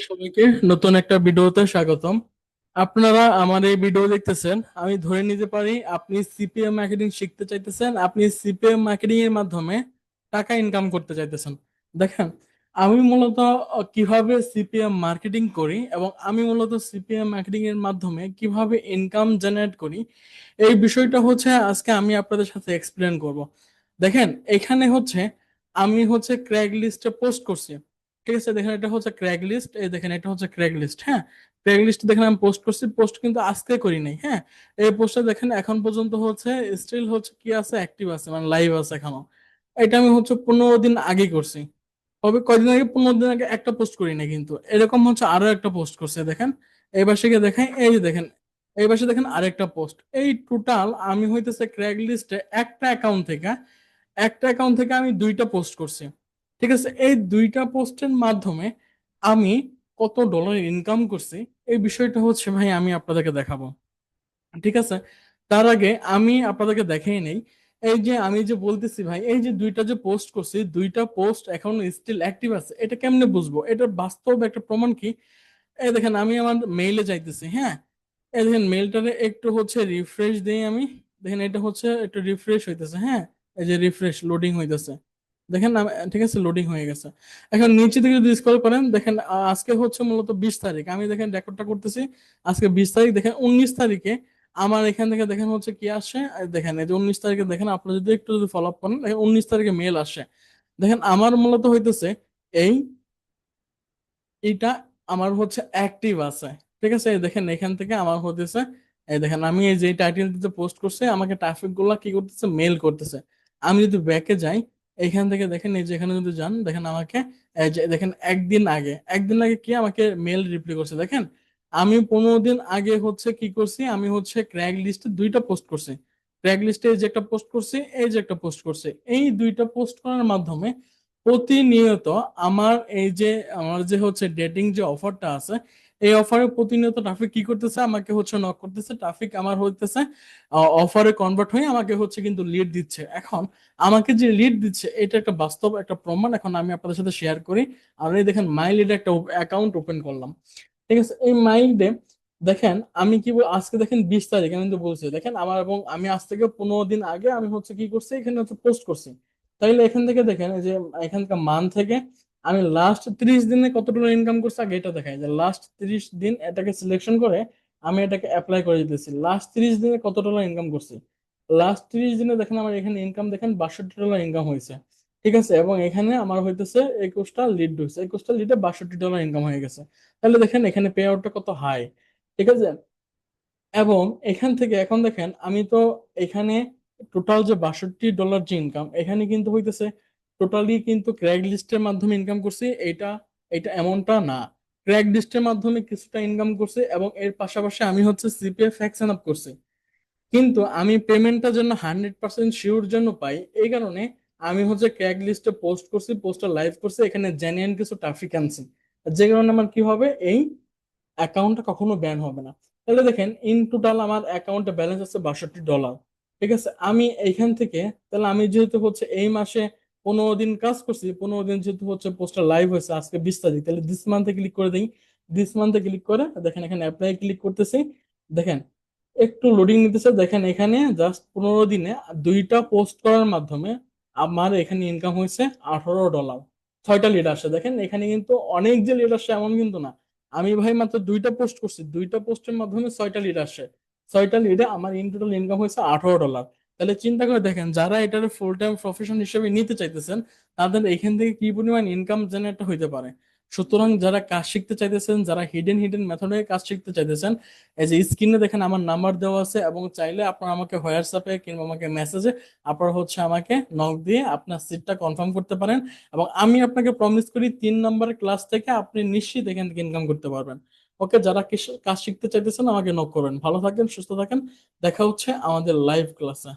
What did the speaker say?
সবাইকে নতুন একটা ভিডিওতে স্বাগতম। আপনারা আমার এই ভিডিও দেখতেছেন, আমি ধরে নিতে পারি আপনি সিপিএম মার্কেটিং শিখতে চাইতেছেন, আপনি সিপিএম মার্কেটিং এর মাধ্যমে টাকা ইনকাম করতে চাইতেছেন। দেখেন, আমি মূলত কিভাবে সিপিএম মার্কেটিং করি এবং আমি মূলত সিপিএম মার্কেটিং এর মাধ্যমে কিভাবে ইনকাম জেনারেট করি, এই বিষয়টা হচ্ছে আজকে আমি আপনাদের সাথে এক্সপ্লেন করব। দেখেন, এখানে হচ্ছে আমি হচ্ছে ক্র্যাগ লিস্টে পোস্ট করছি। ঠিক আছে, দেখেন এটা হচ্ছে ক্র্যাগ লিস্ট, এই দেখেন এটা হচ্ছে ক্র্যাগ লিস্ট। হ্যাঁ, ক্র্যাগ লিস্ট দেখেন আমি পোস্ট করছি, পোস্ট কিন্তু আজকে করি নাই। হ্যাঁ, এই পোস্টটা দেখেন এখন পর্যন্ত হচ্ছে স্টিল হচ্ছে কি আছে, অ্যাক্টিভ আছে, মানে লাইভ আছে এখনো। এটা আমি হচ্ছে 15 দিন আগে করছি। হবে কয়দিন আগে, 15 দিন আগে একটা পোস্ট করি না, কিন্তু এরকম হচ্ছে আরো একটা পোস্ট করছে দেখেন। এইবার থেকে দেখেন, এই যে দেখেন, এইবার সে দেখেন আরেকটা পোস্ট। এই টোটাল আমি হইতেছে ক্র্যাগ লিস্টে একটা অ্যাকাউন্ট থেকে আমি দুইটা পোস্ট করছি। ঠিক আছে, এই দুইটা পোস্টের মাধ্যমে আমি কত ডলার ইনকাম করছি, এই বিষয়টা হচ্ছে ভাই আমি আপনাদেরকে দেখাবো। ঠিক আছে, তার আগে আমি আপনাদেরকে দেখাই নেই। এই যে আমি যে বলতেছি ভাই, এই যে দুইটা যে পোস্ট করছি, দুইটা পোস্ট এখন স্টিল অ্যাক্টিভ আছে, এটা কেমনে বুঝবো? এটার বাস্তব একটা প্রমাণ কি, এই দেখেন আমি আমার মেইলে যাইতেছি। হ্যাঁ, এই দেখেন মেইলটারে একটু হচ্ছে রিফ্রেশ দেই আমি। দেখেন এটা হচ্ছে একটু রিফ্রেশ হইতেছে। হ্যাঁ, এই যে রিফ্রেশ লোডিং হইতেছে। দেখেন ঠিক আছে, লোডিং হয়ে গেছে। এখন নিচে দিকে যদি স্ক্রল করেন দেখেন, আজকে হচ্ছে মূলত 20 তারিখ, আমি দেখেন রেকর্ডটা করতেছি। আজকে 20 তারিখ, দেখেন 19 তারিখে আমার এখান থেকে দেখেন হচ্ছে কি আসে। দেখেন এই যে 19 তারিখে দেখেন, আপনি যদি একটু যদি ফলো আপ করেন, দেখেন 19 তারিখে মেল আসে। দেখেন আমার মূলত হইতেছে এই এইটা আমার হচ্ছে অ্যাক্টিভ আছে। ঠিক আছে, এই দেখেন এখান থেকে আমার হতেছে, এই দেখেন আমি এই যে টাইটেল দিতে পোস্ট করছে, আমাকে ট্রাফিক গুলা কি করতেছে, মেল করতেছে। আমি যদি ব্যাকে যাই, এখান থেকে দেখেন এই যে এখানে যদি যান, দেখেন আমাকে এই যে দেখেন একদিন আগে কি আমাকে মেল রিপ্লাই করছে। দেখেন আমি 15 দিন আগে হচ্ছে কি করছি, আমি হচ্ছে ক্র্যাগ লিস্টে দুইটা পোস্ট করছি। ক্র্যাগ লিস্টে এই যে একটা পোস্ট করছি, এই যে একটা পোস্ট করছি, এই দুইটা পোস্ট করার মাধ্যমে প্রতিনিয়ত আমার এই যে আমার যে হচ্ছে ডেটিং যে অফারটা আছে, এই অফারে প্রতিনিয়ত ট্রাফিক কি করতেছে, আমাকে হচ্ছে নক করতেছে, ট্রাফিক আমার হইতেছে অফারে কনভার্ট হয়ে আমাকে হচ্ছে কিন্তু লিড দিচ্ছে। এখন আমাকে যে লিড দিচ্ছে, এটা একটা বাস্তব একটা প্রমাণ এখন আমি আপনাদের সাথে শেয়ার করি। আর এই দেখেন মাই লিডে একটা অ্যাকাউন্ট ওপেন করলাম। ঠিক আছে, এই মাই লিডে দেখেন আমি কি আজকে দেখেন 20 তারিখ, আমি কিন্তু বলছি দেখেন আমার, এবং আমি আজ থেকে 15 দিন আগে আমি হচ্ছে কি করছি, এখানে হচ্ছে পোস্ট করছি। তাইলে এখান থেকে দেখেন এই যে এখানকার মান থেকে আমি লাস্ট 30 দিনে কত ডলার ইনকাম করছি, আগে এটা দেখাই যে লাস্ট 30 দিন এটাকে সিলেকশন করে আমি এটাকে অ্যাপ্লাই করে দিতেছি। লাস্ট 30 দিনে কত ডলার ইনকাম করছি, লাস্ট 30 দিনে দেখেন আমার এখানে ইনকাম দেখেন 62 ডলার ইনকাম হয়েছে। ঠিক আছে, এবং এখানে আমার হইতেছে 21টা লিড ঢুকছে, 21টা লিডে 62 ডলার ইনকাম হয়ে গেছে। তাহলে দেখেন এখানে পে আউটটা কত হাই। ঠিক আছে, এবং এখান থেকে এখন দেখেন আমি তো এখানে টোটাল যে 62 ডলার যে ইনকাম এখানে কিন্তু হইতেছে, টোটালি কিন্তু ক্র্যাক লিস্টের মাধ্যমে ইনকাম করছি। এটা এটা এমনটা না, ক্র্যাক লিস্টের মাধ্যমে কিছুটা ইনকাম করছে এবং এর পাশাপাশি আমি হচ্ছে সিপিএফ ফ্যাকশন আপ করছি। কিন্তু আমি পেমেন্টটা জন্য 100% শিওর জন্য পাই, এই কারণে আমি হচ্ছে ক্র্যাক লিস্টে পোস্ট করছি, পোস্টটা লাইভ করছি, এখানে জেনুইন কিছু ট্রাফিক আনছি, যে কারণে আমার কি হবে, এই অ্যাকাউন্টটা কখনো ব্যান হবে না। তাহলে দেখেন ইন টোটাল আমার অ্যাকাউন্টে ব্যালেন্স আছে 62 ডলার। ঠিক আছে, আমি এইখান থেকে, তাহলে আমি যেহেতু হচ্ছে এই মাসে 15 দিন কাজ করছি, 15 দিন যেহেতু হচ্ছে পোস্টটা লাইভ হয়েছে আজকে 20 তারিখ, তাহলে দিস মান্থে ক্লিক করে দিই। দিস মান্থে ক্লিক করে দেখেন এখানে অ্যাপ্লাই ক্লিক করতেছি। দেখেন একটু লোডিং নিতেছে, দেখেন এখানে জাস্ট 15 দিনে দুইটা পোস্ট করার মাধ্যমে আমার এখানে ইনকাম হয়েছে 18 ডলার। 6টা লিড আসে, দেখেন এখানে কিন্তু অনেক যে লিড আসে এমন কিন্তু না। আমি ভাই মাত্র দুইটা পোস্ট করছি, দুইটা পোস্টের মাধ্যমে 6টা লিড আসে। 6টা লিডে আমার ইন টোটাল ইনকাম হয়েছে 18 ডলার। তাহলে চিন্তা করে দেখেন, যারা এটার ফুল টাইম প্রফেশন হিসেবে নিতে চাইতেছেন, তাদের এখান থেকে কি পরিমাণ ইনকাম জেনারেট হইতে পারে। সুতরাং যারা কাজ শিখতে চাইতেছেন, যারা হিডেন হিডেন মেথডে কাজ শিখতে চাইতেছেন, এই যে স্ক্রিনে দেখেন আমার নাম্বার দেওয়া আছে, এবং চাইলে আপনার আমাকে হোয়াটসঅ্যাপে কিংবা আমাকে মেসেজে আপনার হচ্ছে আমাকে নক দিয়ে আপনার সিটটা কনফার্ম করতে পারেন। এবং আমি আপনাকে প্রমিস করি 3 নম্বরের ক্লাস থেকে আপনি নিশ্চিত এখান থেকে ইনকাম করতে পারবেন। ওকে, যারা কাজ শিখতে চাইতেছেন আমাকে নক করবেন। ভালো থাকেন, সুস্থ থাকেন, দেখা হচ্ছে আমাদের লাইভ ক্লাসে।